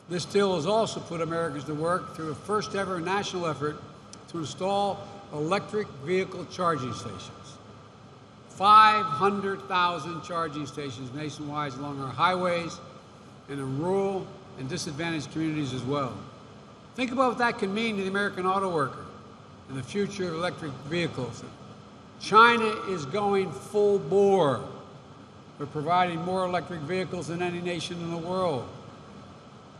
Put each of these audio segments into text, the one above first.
This deal has also put Americans to work through a first-ever national effort to install electric vehicle charging stations. 500,000 charging stations nationwide along our highways and in rural and disadvantaged communities as well. Think about what that can mean to the American auto worker and the future of electric vehicles. China is going full bore. We're providing more electric vehicles than any nation in the world.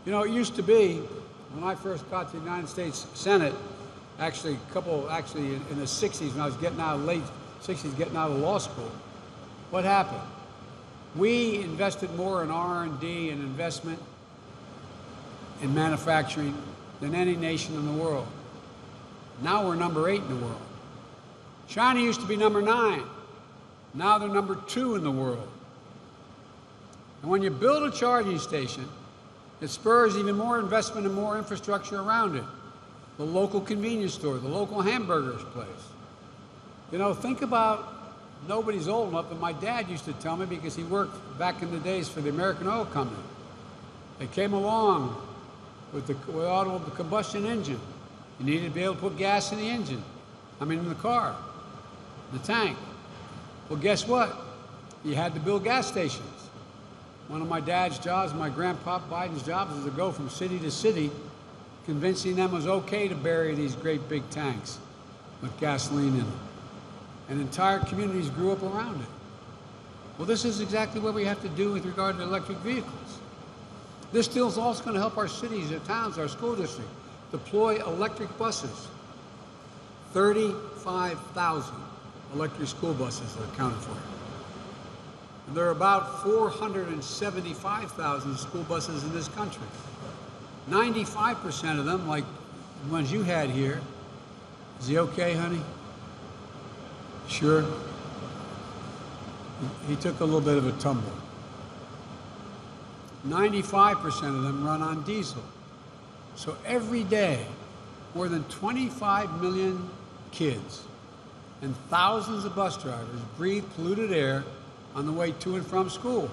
You know, it used to be, when I first got to the United States Senate, actually in the 60s, when I was getting out of late 60s, getting out of law school, what happened? We invested more in R&D and investment in manufacturing than any nation in the world. Now we're number 8 in the world. China used to be number 9. Now they're number 2 in the world. And when you build a charging station, it spurs even more investment and more infrastructure around it. The local convenience store, the local hamburgers place. You know, think about, nobody's old enough, but my dad used to tell me, because he worked back in the days for the American Oil Company. They came along with automobile combustion engine. You needed to be able to put gas in the engine. In the car, the tank. Well, guess what? You had to build gas stations. One of my dad's jobs, my grandpa Biden's jobs, was to go from city to city, convincing them it was okay to bury these great big tanks with gasoline in them. And entire communities grew up around it. Well, this is exactly what we have to do with regard to electric vehicles. This deal is also going to help our cities, our towns, our school districts deploy electric buses. 35,000 electric school buses are accounted for. And there are about 475,000 school buses in this country. 95% of them, like the ones you had here. Is he okay, honey? Sure? He took a little bit of a tumble. 95% of them run on diesel. So every day, more than 25 million kids and thousands of bus drivers breathe polluted air on the way to and from school.